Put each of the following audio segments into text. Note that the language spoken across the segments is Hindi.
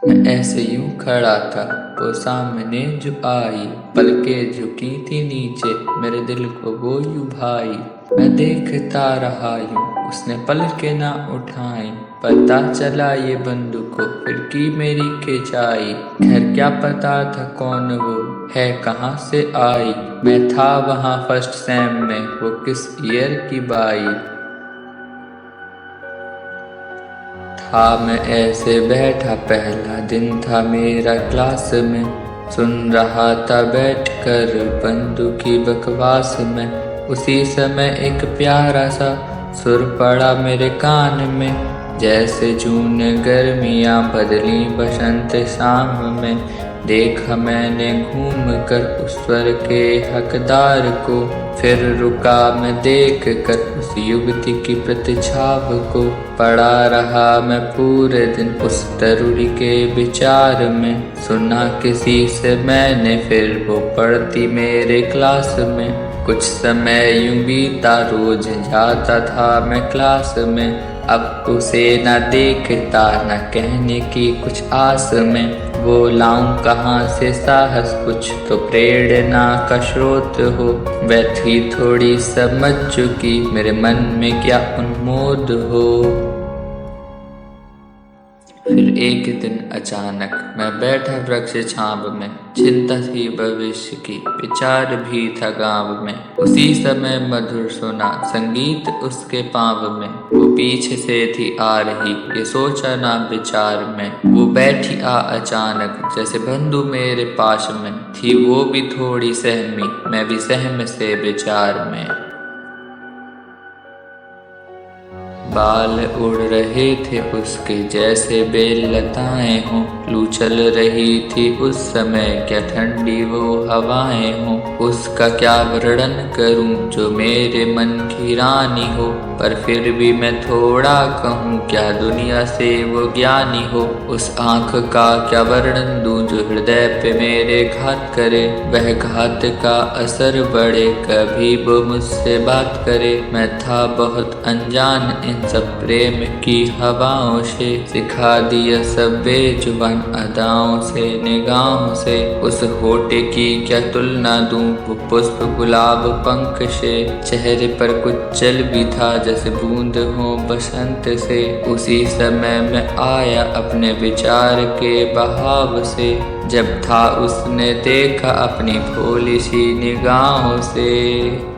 मैं ऐसे यूं खड़ा था, वो सामने जो आई, पलकें झुकी थी नीचे, मेरे दिल को वो यूं भाई। मैं देखता रहा यूं, उसने पलकें ना उठाई, पता चला ये बंदूक को फिर की मेरी खिंचाई। खैर क्या पता था कौन वो है, कहाँ से आई। मैं था वहाँ फर्स्ट सेम में, वो किस ईयर की बाई। था मैं ऐसे बैठा, पहला दिन था मेरा क्लास में, सुन रहा था बैठ कर बंदू की बकवास में। उसी समय एक प्यारा सा सुर पड़ा मेरे कान में, जैसे जून गर्मियाँ बदली बसंत शाम में। देखा मैंने घूम कर उस स्वर के हकदार को, फिर रुका मैं देख कर उस युवती की प्रतिछाव को। पड़ा रहा मैं पूरे दिन उस तरुणी के विचार में, सुना किसी से मैंने फिर वो पढ़ती मेरे क्लास में। कुछ समय यूं बीता, रोज जाता था मैं क्लास में, अब उसे न देखता न कहने की कुछ आस में। वो लाऊं कहाँ से साहस, कुछ तो प्रेरणा का स्रोत हो। वह थी थोड़ी समझ चुकी, मेरे मन में क्या उन्मोद हो। फिर एक दिन अचानक मैं बैठा वृक्ष छांव में, चिंता थी भविष्य की, विचार भी था गाँव में। उसी समय मधुर सुना संगीत उसके पाँव में, वो पीछे से थी आ रही, ये सोचा ना विचार में। वो बैठी आ अचानक, जैसे बंधु मेरे पास में, थी वो भी थोड़ी सहमी, मैं भी सहम से विचार में। बाल उड़ रहे थे उसके जैसे बेलताएं हों, लू चल रही थी उस समय, क्या ठंडी वो हवाएं हों। उसका क्या वर्णन करूं जो मेरे मन की रानी हो, पर फिर भी मैं थोड़ा कहूँ क्या दुनिया से वो ज्ञानी हो। उस आँख का क्या वर्णन दूं जो हृदय पे मेरे घात करे, वह घात का असर बढ़े कभी वो मुझसे बात करे। मैं था बहुत अनजान इन सब प्रेम की हवाओं से, सिखा दिया सब बेजुबान अदाओं से निगाहों से। उस होठे की क्या तुलना दूं वो पुष्प गुलाब पंख से, चेहरे पर कुछ चल भी था जैसे बूंद हो बसंत से। उसी समय में आया अपने विचार के बहाव से, जब था उसने देखा अपनी भोली सी निगाहों से।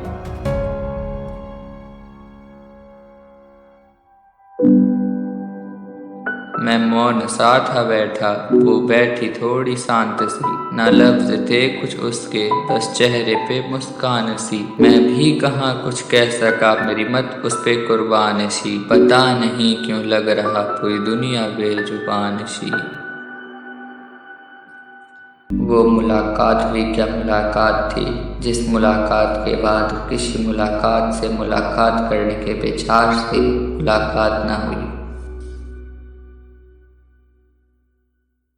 मैं मौन सा था बैठा, वो बैठी थोड़ी शांत सी, ना लफ्ज थे कुछ उसके, बस चेहरे पे मुस्कान सी। मैं भी कहाँ कुछ कह सका, मेरी मत उस पे कुर्बान सी, पता नहीं क्यों लग रहा पूरी दुनिया बेजुबान सी। वो मुलाकात भी क्या मुलाकात थी, जिस मुलाकात के बाद किसी मुलाकात से मुलाकात करने के विचार से मुलाकात ना हुई।